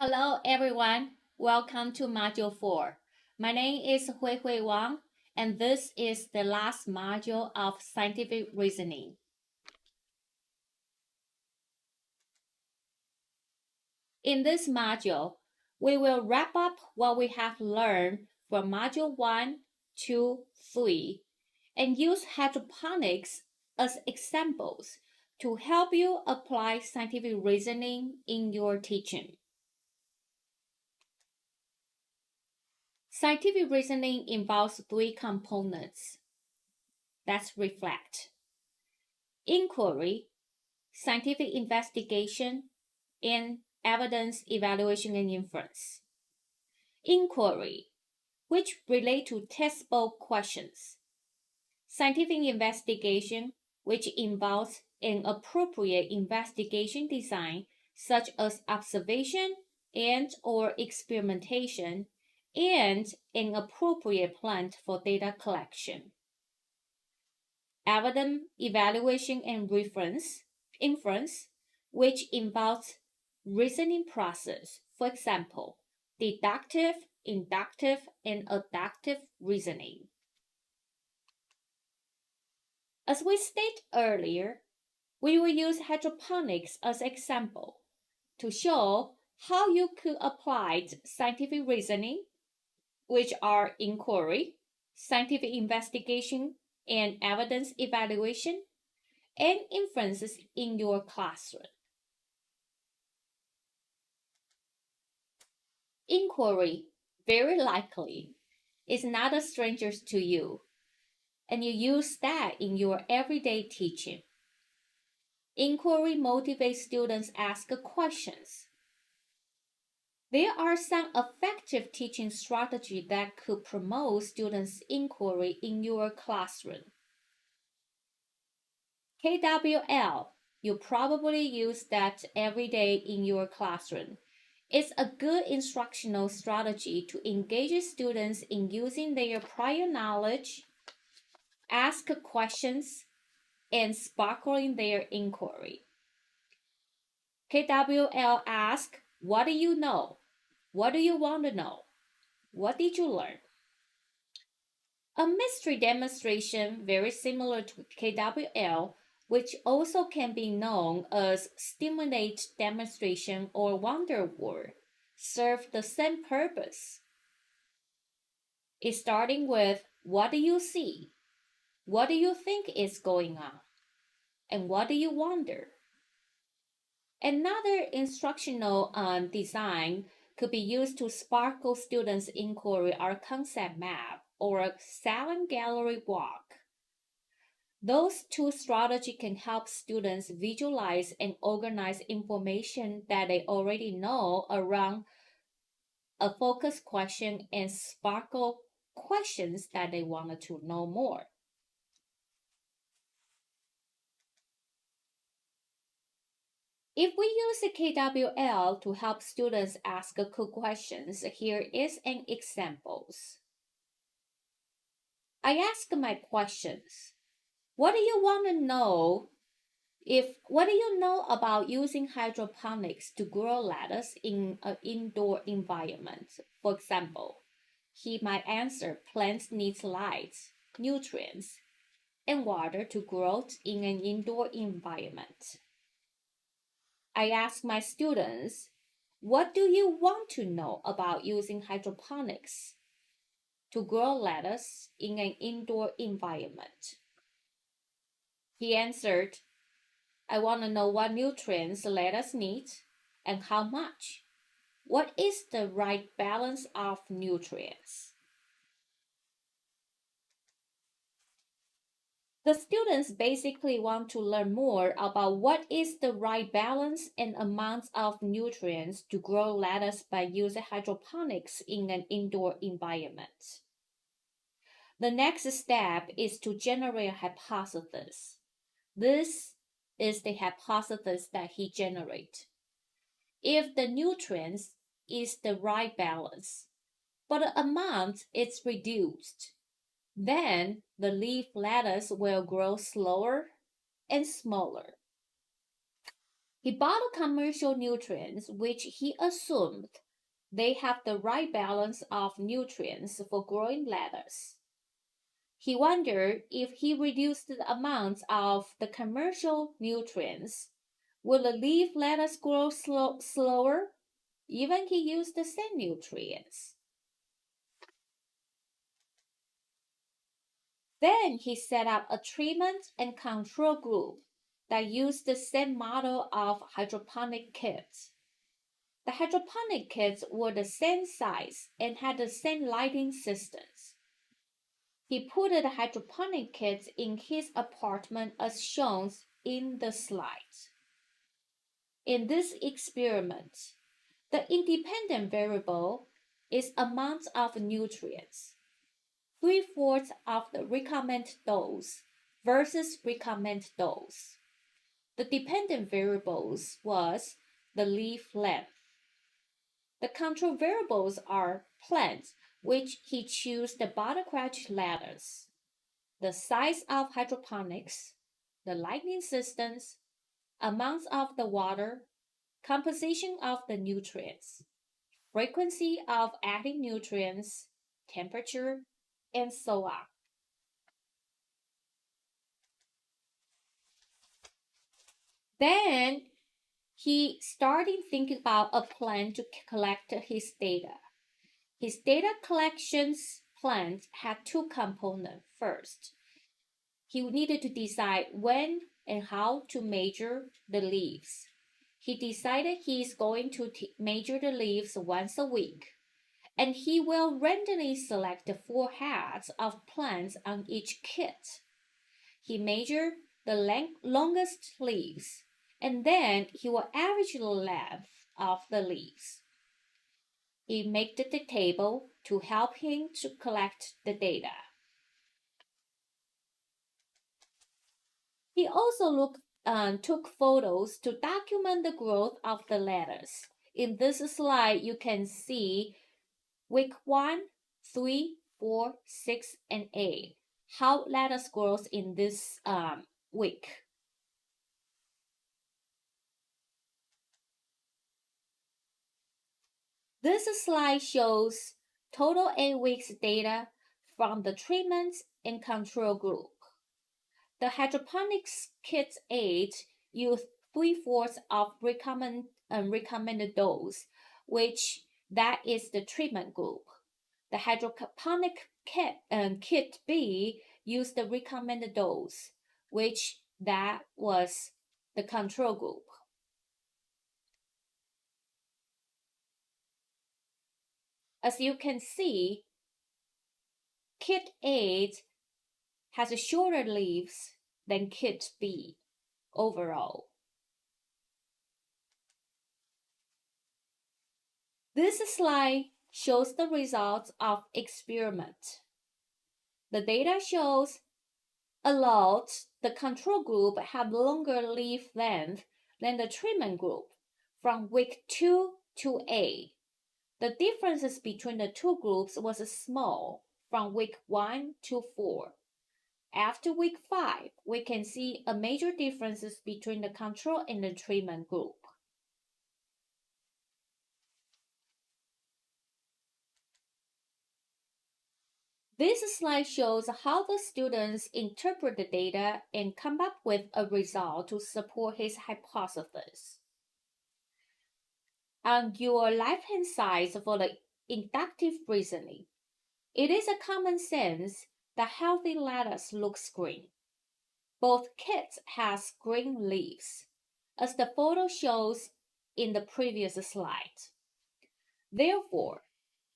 Hello everyone, welcome to Module 4. My name is Hui Wang, and this is the last module of Scientific Reasoning. In this module, we will wrap up what we have learned from Module 1, 2, 3, and use hydroponics as examples to help you apply scientific reasoning in your teaching. Scientific reasoning involves three components. Let's reflect. Inquiry, scientific investigation, and evidence evaluation and inference. Inquiry, which relate to testable questions. Scientific investigation, which involves an appropriate investigation design such as observation and or experimentation and an appropriate plan for data collection. Evidence evaluation and inference, which involves reasoning process, for example, deductive, inductive, and adductive reasoning. As we stated earlier, we will use hydroponics as example to show how you could apply scientific reasoning, which are inquiry, scientific investigation, and evidence evaluation, and inferences in your classroom. Inquiry, very likely, is not a stranger to you, and you use that in your everyday teaching. Inquiry motivates students to ask questions. There are some effective teaching strategies that could promote students' inquiry in your classroom. KWL, you probably use that every day in your classroom. It's a good instructional strategy to engage students in using their prior knowledge, ask questions, and sparkling their inquiry. KWL asks, what do you know? What do you want to know? What did you learn? A mystery demonstration, very similar to KWL, which also can be known as stimulate demonstration or wonder word, serve the same purpose. It's starting with what do you see? What do you think is going on? And what do you wonder? Another instructional design could be used to sparkle students' inquiry are concept map or a silent gallery walk. Those two strategies can help students visualize and organize information that they already know around a focus question and sparkle questions that they wanted to know more. If we use the KWL to help students ask good questions, here is an examples. I ask my questions. What do you want to know? What do you know about using hydroponics to grow lettuce in an indoor environment? For example, he might answer plants need light, nutrients, and water to grow in an indoor environment. I ask my students, what do you want to know about using hydroponics to grow lettuce in an indoor environment? He answered, I want to know what nutrients lettuce needs and how much. What is the right balance of nutrients? The students basically want to learn more about what is the right balance and amounts of nutrients to grow lettuce by using hydroponics in an indoor environment. The next step is to generate a hypothesis. This is the hypothesis that he generates. If the nutrients is the right balance, but the amount is reduced, then the leaf lettuce will grow slower and smaller. He bought commercial nutrients which he assumed they have the right balance of nutrients for growing lettuce. He wondered if he reduced the amount of the commercial nutrients, will the leaf lettuce grow slower? Even he used the same nutrients. Then he set up a treatment and control group that used the same model of hydroponic kits. The hydroponic kits were the same size and had the same lighting systems. He put the hydroponic kits in his apartment as shown in the slide. In this experiment, the independent variable is amount of nutrients. 3/4 of the recommended dose versus recommended dose. The dependent variables was the leaf length. The control variables are plants, which he chose the butterscotch lettuce, the size of hydroponics, the lighting systems, amounts of the water, composition of the nutrients, frequency of adding nutrients, temperature, and so on. Then he started thinking about a plan to collect his data. His data collections plan had two components. First, he needed to decide when and how to measure the leaves. He decided he is going to measure the leaves once a week, and he will randomly select 4 heads of plants on each kit. He measured the longest leaves, and then he will average the length of the leaves. He made the table to help him to collect the data. He also took photos to document the growth of the lettuce. In this slide, you can see week 1, 3, 4, 6, and 8, how lettuce grows in this week. This slide shows total 8 weeks data from the treatment and control group. The hydroponics kit 8 used 3/4 of recommended dose, which that is the treatment group. The hydroponic kit B used the recommended dose, which that was the control group. As you can see, kit 8 has shorter leaves than kit B overall. This slide shows the results of experiment. The data shows allowed the control group have longer leaf length than the treatment group from week 2 to 8. The differences between the two groups was small from week 1 to 4. After week 5, we can see a major differences between the control and the treatment group. This slide shows how the students interpret the data and come up with a result to support his hypothesis. On your left-hand side for the inductive reasoning, it is a common sense that healthy lettuce looks green. Both kits has green leaves, as the photo shows in the previous slide. Therefore,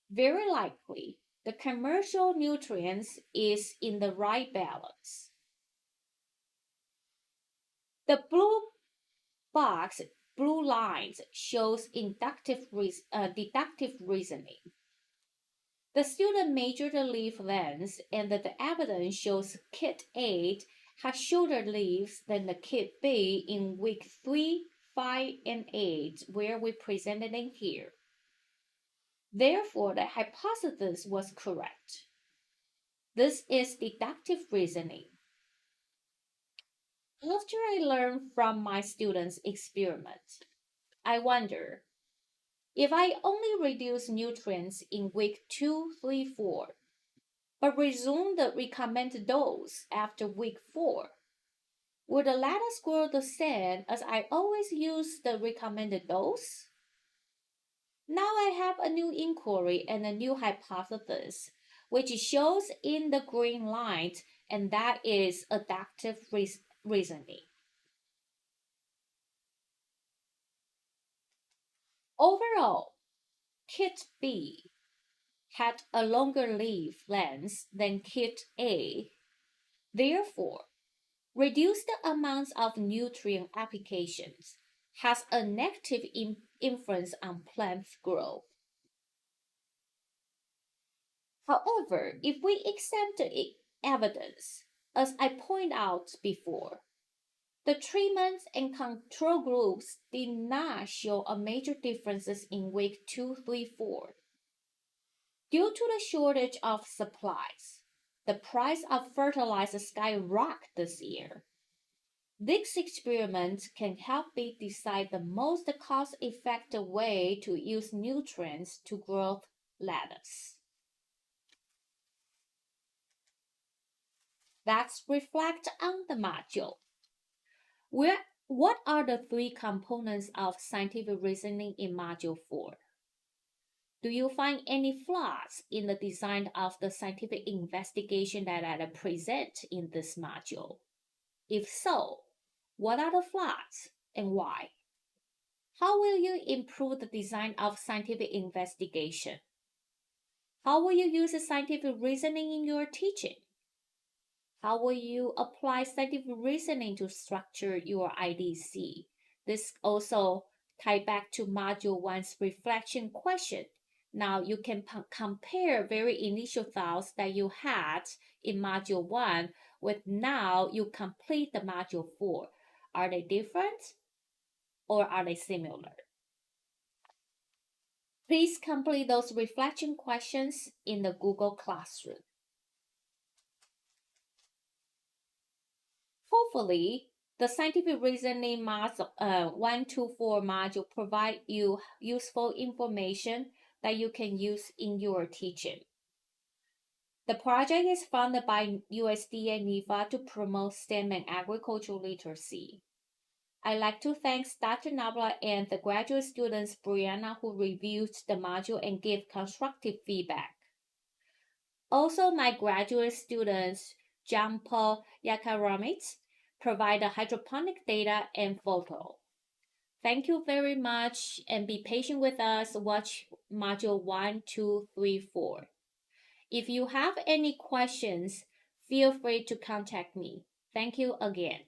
very likely, the commercial nutrients is in the right balance. The blue lines shows deductive reasoning. The student measured the leaf length and the evidence shows kit 8 has shorter leaves than the kit B in week 3, 5, and 8 where we presented in here. Therefore, the hypothesis was correct. This is deductive reasoning. After I learn from my students' experiment, I wonder if I only reduce nutrients in week 2, 3, 4, but resume the recommended dose after week 4, would the lettuce grow the same as I always use the recommended dose? Now I have a new inquiry and a new hypothesis, which shows in the green light, and that is adaptive reasoning. Overall, Kit B had a longer leaf length than Kit A, therefore, reduced amounts of nutrient applications has a negative influence on plant growth. However, if we accept the evidence, as I pointed out before, the treatments and control groups did not show a major differences in week 2, 3, 4. Due to the shortage of supplies, the price of fertilizer skyrocketed this year. This experiment can help me decide the most cost-effective way to use nutrients to grow lettuce. Let's reflect on the module. What are the three components of scientific reasoning in Module 4? Do you find any flaws in the design of the scientific investigation that I present in this module? If so, what are the flaws and why? How will you improve the design of scientific investigation? How will you use scientific reasoning in your teaching? How will you apply scientific reasoning to structure your IDC? This also ties back to Module 1's reflection question. Now you can compare very initial thoughts that you had in Module 1 with now you complete the Module 4. Are they different or are they similar? Please complete those reflection questions in the Google Classroom. Hopefully, the scientific reasoning module, 124 module provide you useful information that you can use in your teaching. The project is funded by USDA NIFA to promote STEM and agricultural literacy. I'd like to thank Dr. Nabla and the graduate students Brianna who reviewed the module and gave constructive feedback. Also, my graduate students John Paul Yakaramits provide the hydroponic data and photo. Thank you very much and be patient with us. Watch module 1, 2, 3, 4. If you have any questions, feel free to contact me. Thank you again.